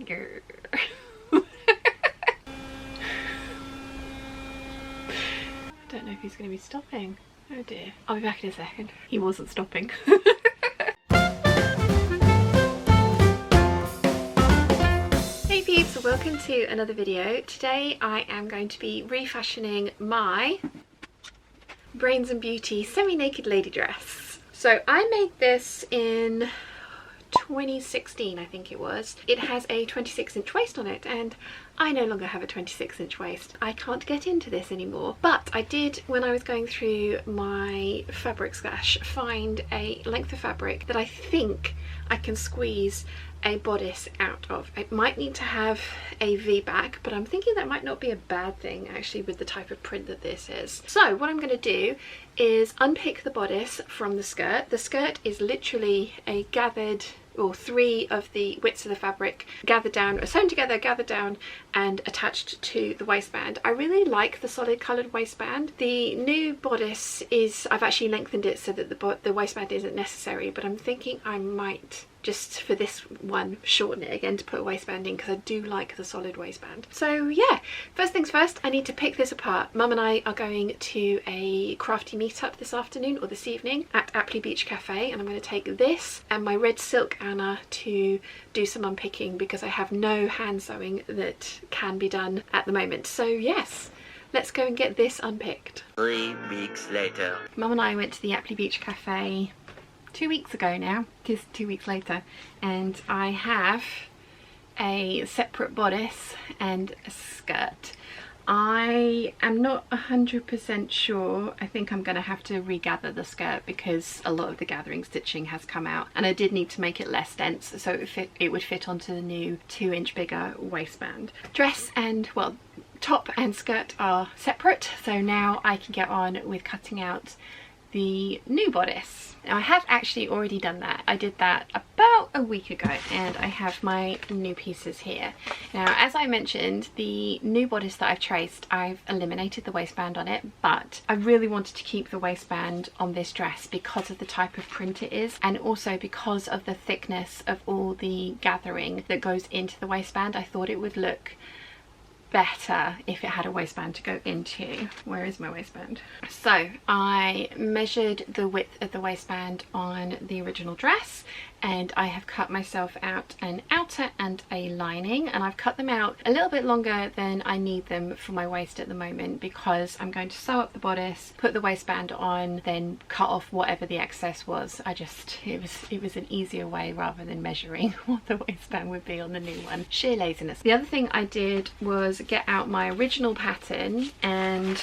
Grr. I don't know if he's going to be stopping. Oh dear. I'll be back in a second. He wasn't stopping. Hey peeps, welcome to another video. Today I am going to be refashioning my Brains and Beauty semi-naked lady dress. So I made this in 2016, I think it was. It has a 26-inch waist on it, and I no longer have a 26-inch waist. I can't get into this anymore, but I did, when I was going through my fabric stash, find a length of fabric that I think I can squeeze a bodice out of. It might need to have a V-back, but I'm thinking that might not be a bad thing actually with the type of print that this is. So what I'm going to do is unpick the bodice from the skirt. The skirt is literally a gathered, or three of the widths of the fabric gathered down, or sewn together, gathered down and attached to the waistband. I really like the solid coloured waistband. The new bodice is, I've actually lengthened it so that the waistband isn't necessary, but I'm thinking I might just for this one shorten it again to put a waistband in, because I do like the solid waistband. So yeah, first things first, I need to pick this apart. Mum and I are going to a crafty meetup this afternoon or this evening at Appley Beach Cafe, and I'm going to take this and my red silk Anna to do some unpicking because I have no hand sewing that can be done at the moment. So yes, let's go and get this unpicked. 3 weeks later. Mum and I went to the Appley Beach Cafe 2 weeks ago now, because 2 weeks later, and I have a separate bodice and a skirt. I am not 100% sure. I think I'm going to have to regather the skirt because a lot of the gathering stitching has come out, and I did need to make it less dense so it would fit onto the new 2-inch bigger waistband. Dress and, well, top and skirt are separate, so now I can get on with cutting out the new bodice. Now I have actually already done that. I did that about a week ago, and I have my new pieces here. Now, as I mentioned, the new bodice that I've traced, I've eliminated the waistband on it, but I really wanted to keep the waistband on this dress because of the type of print it is, and also because of the thickness of all the gathering that goes into the waistband. I thought it would look better if it had a waistband to go into. Where is my waistband? So I measured the width of the waistband on the original dress, and I have cut myself out an outer and a lining, and I've cut them out a little bit longer than I need them for my waist at the moment because I'm going to sew up the bodice, put the waistband on, then cut off whatever the excess was. It was an easier way rather than measuring what the waistband would be on the new one. Sheer laziness. The other thing I did was get out my original pattern and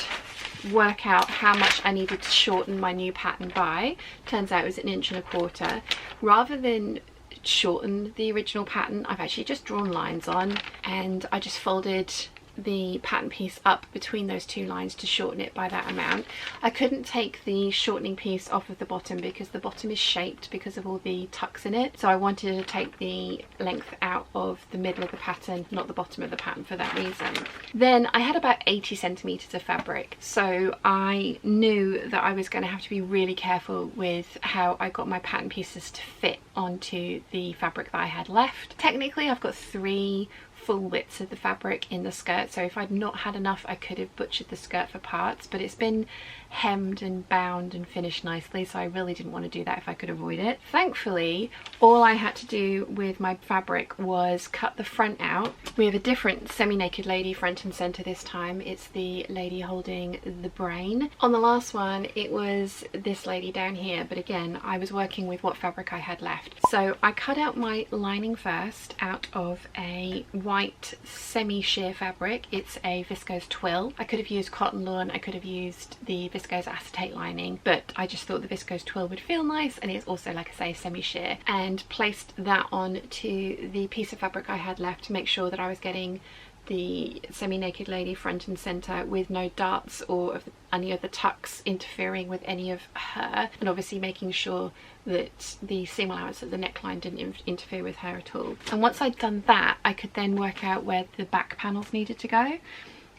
work out how much I needed to shorten my new pattern by. Turns out it was 1.25 inches. Rather than shorten the original pattern, I've actually just drawn lines on, and I just folded the pattern piece up between those two lines to shorten it by that amount. I couldn't take the shortening piece off of the bottom because the bottom is shaped because of all the tucks in it, so I wanted to take the length out of the middle of the pattern, not the bottom of the pattern, for that reason. Then I had about 80 centimeters of fabric, so I knew that I was going to have to be really careful with how I got my pattern pieces to fit onto the fabric that I had left. Technically I've got 3 full widths of the fabric in the skirt, so if I'd not had enough I could have butchered the skirt for parts, but it's been hemmed and bound and finished nicely, so I really didn't want to do that if I could avoid it. Thankfully, all I had to do with my fabric was cut the front out. We have a different semi-naked lady front and center this time. It's the lady holding the brain. On the last one it was this lady down here, but again I was working with what fabric I had left. So I cut out my lining first out of a white semi-sheer fabric. It's a viscose twill. I could have used cotton lawn, I could have used the viscose acetate lining, but I just thought the viscose twill would feel nice, and it's also, like I say, semi-sheer, and placed that on to the piece of fabric I had left to make sure that I was getting the semi-naked lady front and center with no darts or any of the tucks interfering with any of her, and obviously making sure that the seam allowance of the neckline didn't interfere with her at all. And once I'd done that, I could then work out where the back panels needed to go.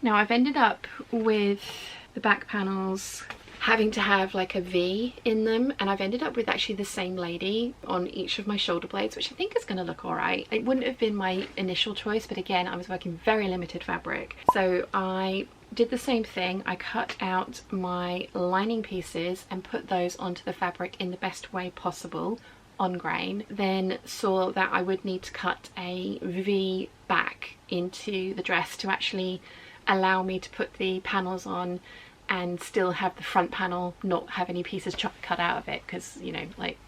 Now I've ended up with the back panels having to have like a V in them, and I've ended up with actually the same lady on each of my shoulder blades, which I think is going to look all right. It wouldn't have been my initial choice, but again, I was working very limited fabric, so I did the same thing. I cut out my lining pieces and put those onto the fabric in the best way possible on grain, then saw that I would need to cut a V back into the dress to actually allow me to put the panels on and still have the front panel not have any pieces cut out of it, because, you know, like,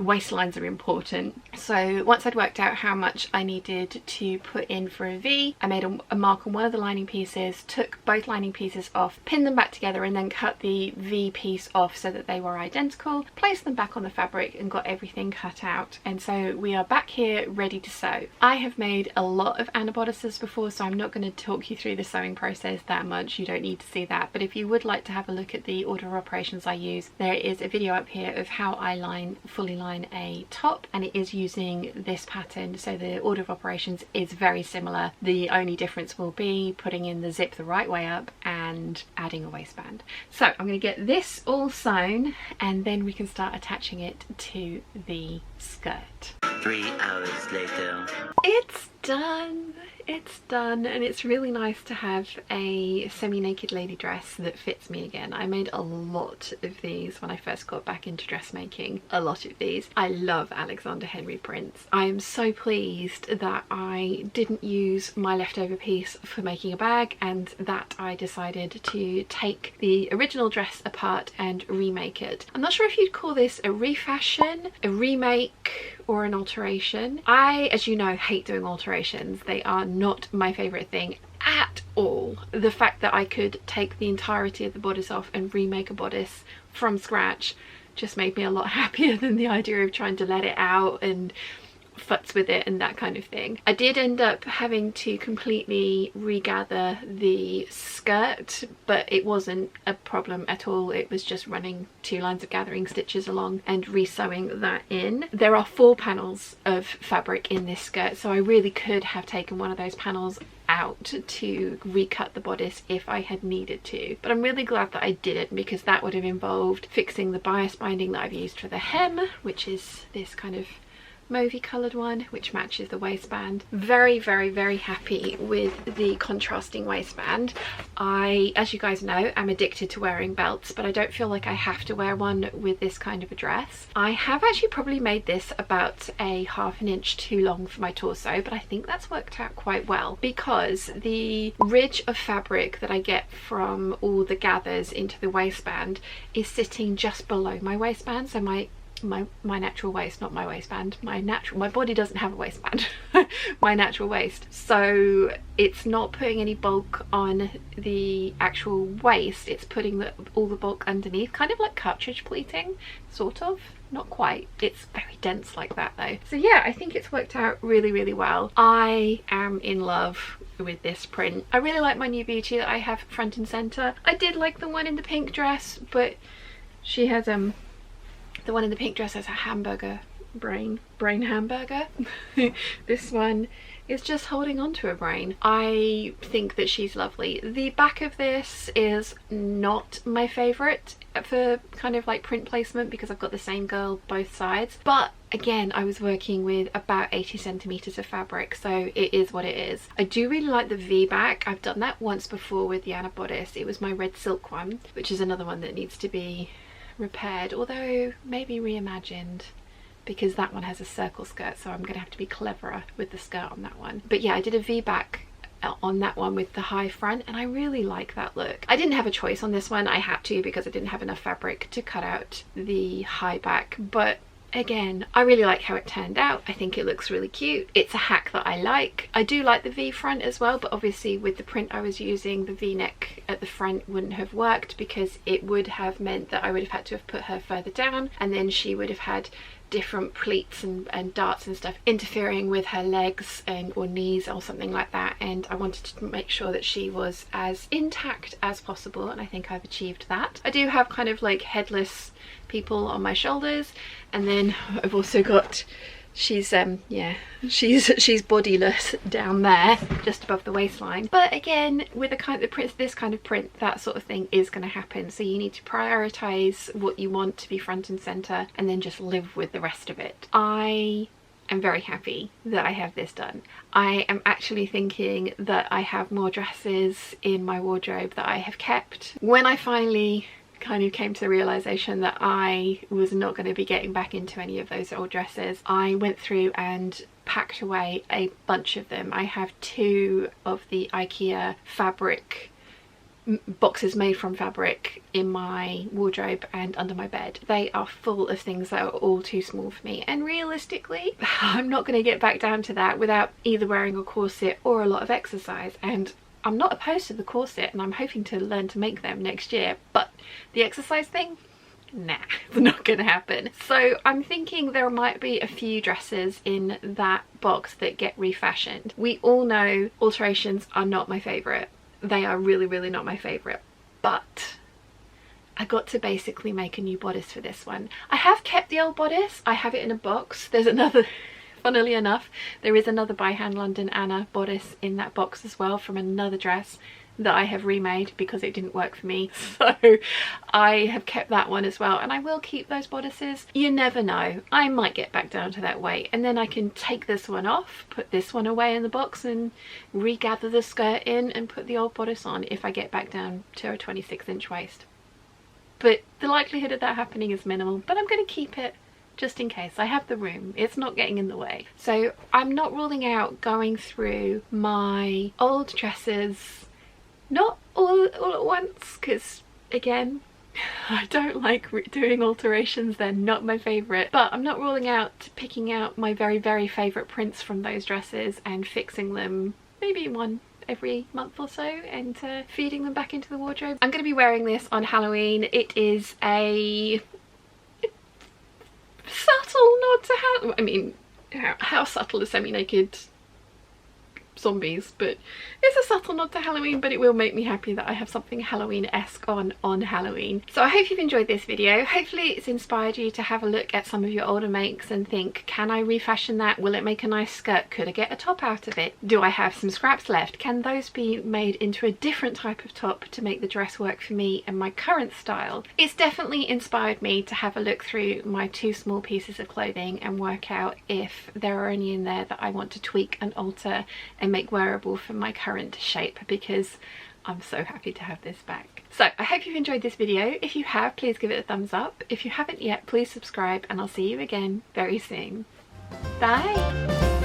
waistlines are important. So once I'd worked out how much I needed to put in for a V, I made a mark on one of the lining pieces, took both lining pieces off, pinned them back together, and then cut the V piece off so that they were identical, placed them back on the fabric and got everything cut out. And so we are back here ready to sew. I have made a lot of Anna bodices before, so I'm not going to talk you through the sewing process that much. You don't need to see that, but if you would like to have a look at the order of operations I use, there is a video up here of how I fully line a top, and it is using this pattern, so the order of operations is very similar. The only difference will be putting in the zip the right way up and adding a waistband. So I'm going to get this all sewn and then we can start attaching it to the skirt. 3 hours later. It's done. It's done, and it's really nice to have a semi-naked lady dress that fits me again. I made a lot of these when I first got back into dressmaking. A lot of these. I love Alexander Henry prints. I am so pleased that I didn't use my leftover piece for making a bag, and that I decided to take the original dress apart and remake it. I'm not sure if you'd call this a refashion, a remake, or an alteration. I, as you know, hate doing alterations. They are not my favourite thing at all. The fact that I could take the entirety of the bodice off and remake a bodice from scratch just made me a lot happier than the idea of trying to let it out and futz with it and that kind of thing. I did end up having to completely regather the skirt, but it wasn't a problem at all. It was just running 2 lines of gathering stitches along and re-sewing that in. There are 4 panels of fabric in this skirt, so I really could have taken one of those panels out to recut the bodice if I had needed to, but I'm really glad that I didn't, because that would have involved fixing the bias binding that I've used for the hem, which is this kind of mauvey coloured one, which matches the waistband. Very, very, very happy with the contrasting waistband. I, as you guys know, am addicted to wearing belts, but I don't feel like I have to wear one with this kind of a dress. I have actually probably made this about a ½ inch too long for my torso, but I think that's worked out quite well, because the ridge of fabric that I get from all the gathers into the waistband is sitting just below my waistband, so my natural waist, not my waistband, my body doesn't have a waistband. My natural waist, so it's not putting any bulk on the actual waist, it's putting all the bulk underneath, kind of like cartridge pleating, sort of. Not quite, it's very dense like that though. So yeah, I think it's worked out really, really well. I am in love with this print. I really like my new beauty that I have front and center. I did like the one in the pink dress, but she has the one in the pink dress has a hamburger brain hamburger. This one is just holding on to a brain. I think that she's lovely. The back of this is not my favourite for kind of like print placement, because I've got the same girl both sides, but again, I was working with about 80 centimeters of fabric, so it is what it is. I do really like the V back. I've done that once before with the Anna bodice. It was my red silk one, which is another one that needs to be repaired, although maybe reimagined, because that one has a circle skirt, so I'm gonna have to be cleverer with the skirt on that one. But yeah, I did a V back on that one with the high front, and I really like that look. I didn't have a choice on this one. I had to, because I didn't have enough fabric to cut out the high back, but again, I really like how it turned out. I think it looks really cute. It's a hack that I like. I do like the V front as well, but obviously with the print I was using, the V-neck at the front wouldn't have worked, because it would have meant that I would have had to have put her further down, and then she would have had different pleats and darts and stuff interfering with her legs or knees or something like that, and I wanted to make sure that she was as intact as possible, and I think I've achieved that. I do have kind of like headless people on my shoulders, and then I've also got she's yeah, she's bodiless down there just above the waistline. But again, with the kind of print, this kind of print, that sort of thing is going to happen, so you need to prioritize what you want to be front and center and then just live with the rest of it. I am very happy that I have this done. I am actually thinking that I have more dresses in my wardrobe that I have kept. When I finally kind of came to the realization that I was not going to be getting back into any of those old dresses, I went through and packed away a bunch of them. I have 2 of the IKEA fabric boxes made from fabric in my wardrobe and under my bed. They are full of things that are all too small for me, and realistically I'm not going to get back down to that without either wearing a corset or a lot of exercise. And I'm not opposed to the corset, and I'm hoping to learn to make them next year, but the exercise thing, nah, it's not gonna happen. So I'm thinking there might be a few dresses in that box that get refashioned. We all know alterations are not my favourite. They are really not my favourite, but I got to basically make a new bodice for this one. I have kept the old bodice, I have it in a box. There's another, funnily enough, there is another By Hand London Anna bodice in that box as well, from another dress that I have remade because it didn't work for me. So I have kept that one as well, and I will keep those bodices. You never know, I might get back down to that weight, and then I can take this one off, put this one away in the box, and regather the skirt in and put the old bodice on if I get back down to a 26-inch waist. But the likelihood of that happening is minimal, but I'm going to keep it just in case. I have the room, it's not getting in the way. So I'm not ruling out going through my old dresses, not all at once, because again, I don't like doing alterations, they're not my favourite, but I'm not ruling out picking out my very favourite prints from those dresses and fixing them, maybe one every month or so, and feeding them back into the wardrobe. I'm going to be wearing this on Halloween. It is a subtle nod to Halloween. I mean, how subtle is semi-naked zombies, but it's a subtle nod to Halloween, but it will make me happy that I have something Halloween-esque on Halloween. So I hope you've enjoyed this video. Hopefully it's inspired you to have a look at some of your older makes and think, can I refashion that? Will it make a nice skirt? Could I get a top out of it? Do I have some scraps left? Can those be made into a different type of top to make the dress work for me and my current style? It's definitely inspired me to have a look through my 2 small pieces of clothing and work out if there are any in there that I want to tweak and alter and make wearable for my current shape, because I'm so happy to have this back. So I hope you've enjoyed this video. If you have, please give it a thumbs up. If you haven't yet, please subscribe, and I'll see you again very soon. Bye.